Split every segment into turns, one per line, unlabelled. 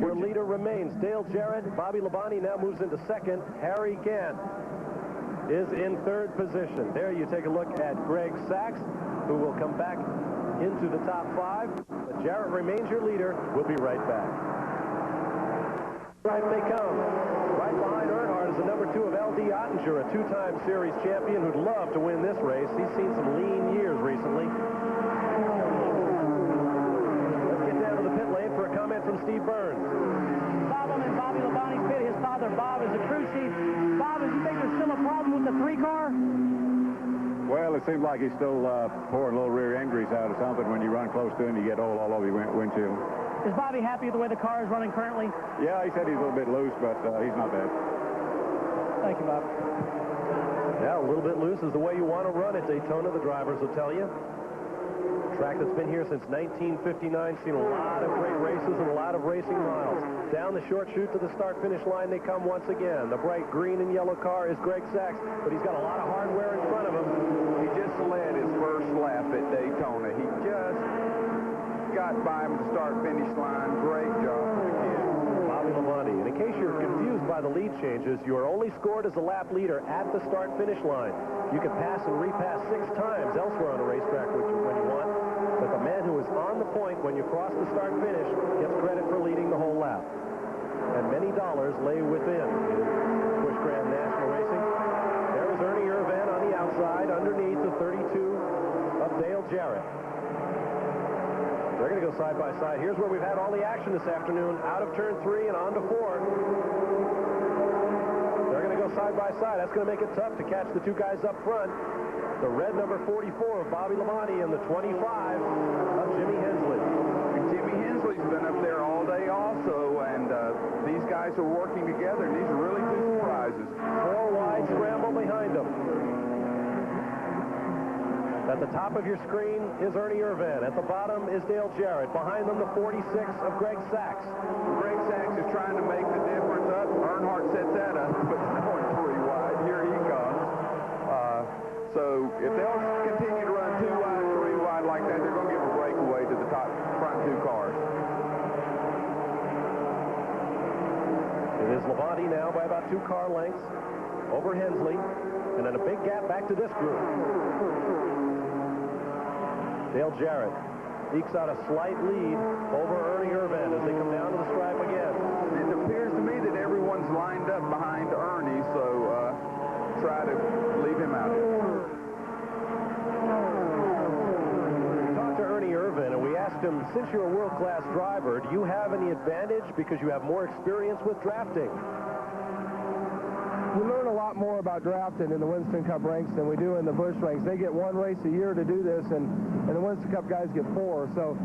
Your leader remains Dale Jarrett. Bobby Labonte now moves into second. Harry Gant is in third position. There you take a look at Greg Sachs, who will come back into the top 5. But Jarrett remains your leader. We'll be right back. Right they come. Right behind Earnhardt is the number 2 of L.D. Ottinger, a 2-time series champion who'd love to win this race. He's seen some lean years recently. Let's get down to the pit lane for a comment from Steve Burns.
Bob, I'm in Bobby Labonte's pit. His father, Bob, is a crew chief. Bob, do you think there's still a problem with the 3-car?
Well, it seems like he's still pouring little rear end grease out or something. When you run close to him, you get oil all over your windshield.
Is Bobby happy with the way the car is running currently?
Yeah, he said he's a little bit loose, but he's not bad.
Thank you, Bob.
Yeah, a little bit loose is the way you want to run at Daytona, the drivers will tell you. Track that's been here since 1959, seen a lot of great races and a lot of racing miles. Down the short chute to the start-finish line they come once again. The bright green and yellow car is Greg Sachs, but he's got a lot of hardware in front of him.
He just led his first lap at Daytona. He just got by him to start-finish line. Great job for the kid.
Bobby Labonte. And in case you're confused by the lead changes, you are only scored as a lap leader at the start-finish line. You can pass and repass 6 times elsewhere on a racetrack when you want. But the man who is on the point when you cross the start-finish gets credit for leading the whole lap. And many dollars lay within in Busch Grand National Racing. There is Ernie Irvan on the outside, underneath the 32 of Dale Jarrett. They're going to go side by side. Here's where we've had all the action this afternoon. Out of turn 3 and on to 4. They're going to go side by side. That's going to make it tough to catch the 2 guys up front. The red number 44 of Bobby Labonte and the 25 of Jimmy Hensley.
Jimmy Hensley's been up there all day also, and these guys are working together, and these are really 2 surprises.
4 wide scramble behind them. At the top of your screen is Ernie Irvan. At the bottom is Dale Jarrett. Behind them, the 46 of Greg Sachs.
Greg Sachs is trying to make the difference up. Earnhardt sets that up, but it's going 3 wide. Here he comes. So if they'll continue to run 2 wide, 3 wide like that, they're going to give a breakaway to the top front 2 cars.
It is Labonte now by about 2 car lengths over Hensley, and then a big gap back to this group. Dale Jarrett ekes out a slight lead over Ernie Irvan as they come down to the stripe again.
It appears to me that everyone's lined up behind Ernie, so try to leave him out here.
We talked to Ernie Irvan, and we asked him, since you're a world-class driver, do you have any advantage because you have more experience with drafting?
We learn a lot more about drafting in the Winston Cup ranks than we do in the Busch ranks. They get 1 race a year to do this, and the Winston Cup guys get 4. So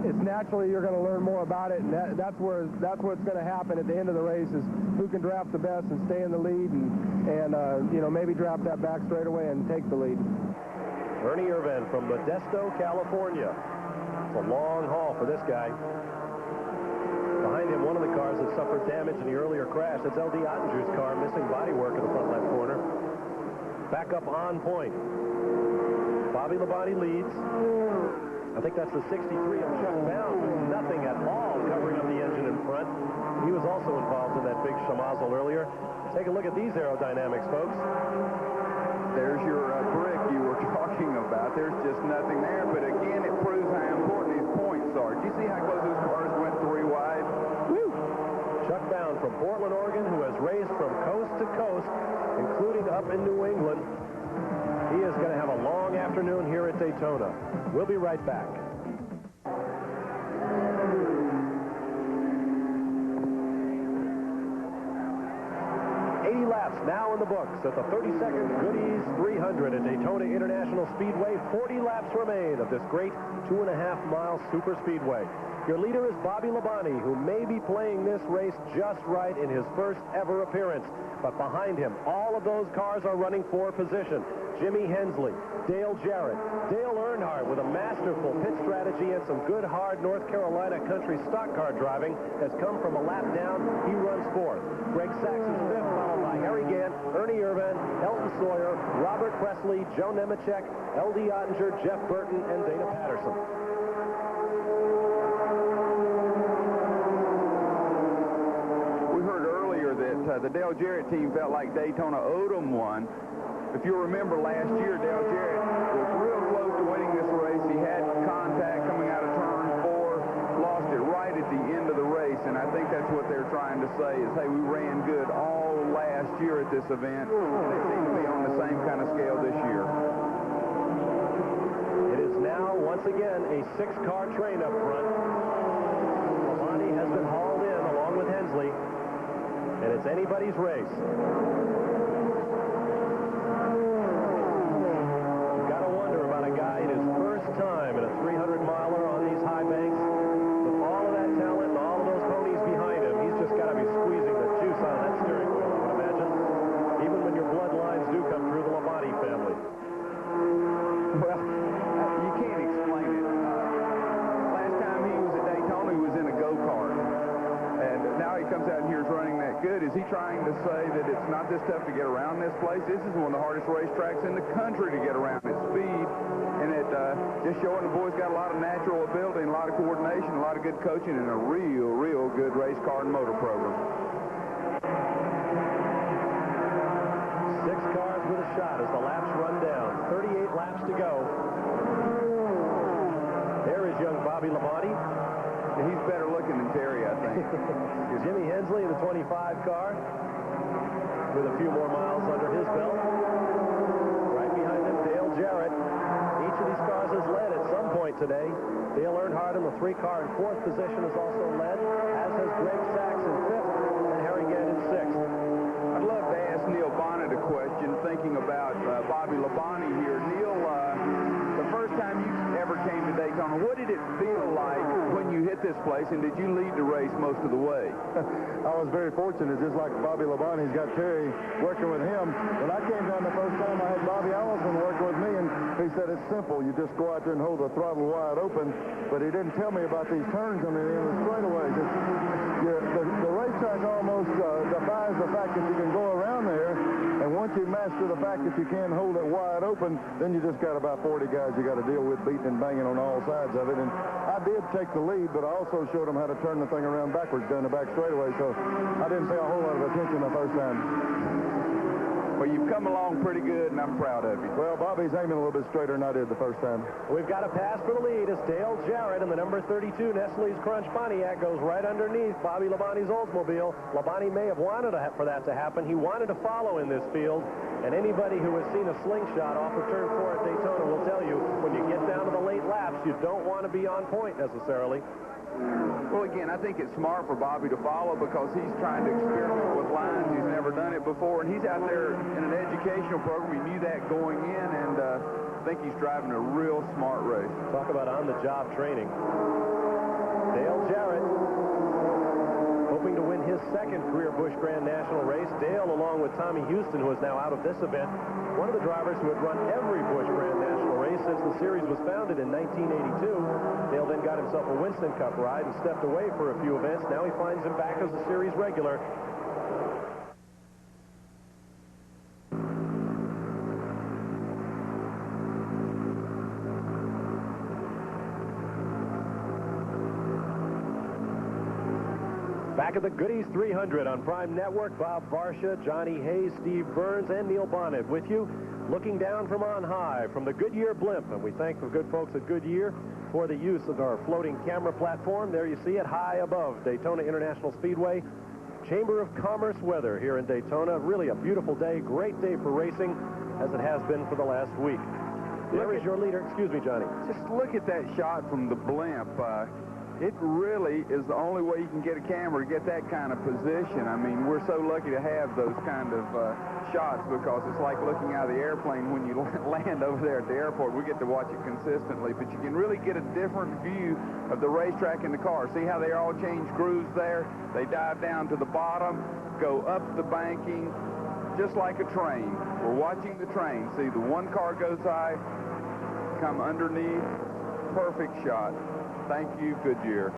it's naturally you're going to learn more about it, and that's what's going to happen at the end of the race is who can draft the best and stay in the lead and you know, maybe draft that back straightaway and take the lead.
Ernie Irvan from Modesto, California. It's a long haul for this guy. Behind him, one of the cars that suffered damage in the earlier crash. That's L.D. Ottinger's car, missing bodywork in the front left corner. Back up on point. Bobby Labonte leads. I think that's the 63 of Chuck Bound with nothing at all covering up the engine in front. He was also involved in that big schmozzle earlier. Take a look at these aerodynamics, folks.
There's your brick you were talking about. There's just nothing there, but again, it proves how important these points are. Do you see how close those cars went 3 wide?
Woo! Chuck Bound from Portland, Oregon, who has raced from coast to coast, including up in New England. He is going to have a long afternoon here at Daytona. We'll be right back. 80 laps now in the books at the 32nd Goody's 300 at Daytona International Speedway. 40 laps remain of this great 2.5-mile super speedway. Your leader is Bobby Labonte, who may be playing this race just right in his first ever appearance. But behind him, all of those cars are running for position. Jimmy Hensley, Dale Jarrett, Dale Earnhardt with a masterful pit strategy and some good, hard North Carolina country stock car driving has come from a lap down. He runs 4th. Greg Sachs is 5th, followed by Harry Gant, Ernie Irvan, Elton Sawyer, Robert Presley, Joe Nemechek, L.D. Ottinger, Jeff Burton, and Dana Patterson.
the Dale Jarrett team felt like Daytona owed them one. If you remember last year, Dale Jarrett was real close to winning this race. He had contact coming out of turn 4, lost it right at the end of the race, and I think that's what they're trying to say is, hey, we ran good all last year at this event, and they seem to be on the same kind of scale this year.
It is now, once again, a 6-car train up front. Labonte has been hauled in along with Hensley, and it's anybody's race. You've got to wonder about a guy in his first time in a 300-miler on these high banks. With all of that talent and all of those ponies behind him, he's just got to be squeezing the juice out of that steering wheel, I would imagine, even when your bloodlines do come through the Labonte family.
Well, you can't explain it. Last time he was at Daytona, he was in a go-kart. And now he comes out here running that good. Is he trying to say that it's not this tough to get around this place? This is one of the hardest racetracks in the country to get around at speed. And it just showing the boys got a lot of natural ability and a lot of coordination, a lot of good coaching, and a real good race car and motor program.
6 cars with a shot as the laps run down. 38 laps to go. There is young Bobby Labonte.
He's better looking than Terry, I think.
Jimmy Hensley in the 25 car with a few more miles under his belt. Right behind him, Dale Jarrett. Each of these cars has led at some point today. Dale Earnhardt in the 3-car in 4th position has also led, as has Greg Sachs in 5th and Harry Gant in 6th.
I'd love to ask Neil Bonnet a question, thinking about Bobby Labonte here. Neil, the first time you ever came to Daytona, what did it feel like when you hit this place, and did you lead the race most of the way?
I was very fortunate, just like Bobby Labonte's got Terry working with him. When I came down the first time, I had Bobby Allison working with me, and he said it's simple. You just go out there and hold the throttle wide open, but he didn't tell me about these turns on the end of the straightaway. The racetrack almost defies the fact that you can go around there, and once you master the fact that you can hold it wide open, then you just got about 40 guys you got to deal with beating and banging on all sides of it. And I did take the lead, but I also showed them how to turn the thing around backwards down the back straightaway, so I didn't pay a whole lot of attention the first time.
Well, you've come along pretty good, and I'm proud of you.
Well, Bobby's aiming a little bit straighter than I did the first time.
We've got a pass for the lead as Dale Jarrett in the number 32 Nestle's Crunch Pontiac goes right underneath Bobby Labonte's Oldsmobile. Labonte may have wanted for that to happen. He wanted to follow in this field, and anybody who has seen a slingshot off of turn 4 at Daytona will tell you when you get down to the late laps, you don't want to be on point necessarily.
Well, again, I think it's smart for Bobby to follow because he's trying to experiment with lines. He's never done it before, and he's out there in an educational program. He knew that going in, and I think he's driving a real smart race.
Talk about on-the-job training. Dale Jarrett hoping to win his 2nd career Busch Grand National race. Dale, along with Tommy Houston, who is now out of this event, one of the drivers who had run every Busch Grand National race since the series was founded in 1982. Dale then got himself a Winston Cup ride and stepped away for a few events. Now he finds him back as a series regular. Back at the Goody's 300 on Prime Network, Bob Varsha, Johnny Hayes, Steve Burns, and Neil Bonnet with you, looking down from on high from the Goodyear blimp. And we thank the good folks at Goodyear for the use of our floating camera platform. There you see it high above Daytona International Speedway. Chamber of Commerce weather here in Daytona. Really a beautiful day, great day for racing, as it has been for the last week. There is your leader. Excuse me, Johnny.
Just look at that shot from the blimp. It really is the only way you can get a camera to get that kind of position. I mean, we're so lucky to have those kind of shots because it's like looking out of the airplane when you land over there at the airport. We get to watch it consistently, but you can really get a different view of the racetrack in the car. See how they all change grooves there? They dive down to the bottom, go up the banking, just like a train. We're watching the train. See, the one car goes high, come underneath, perfect shot. Thank you, Goodyear.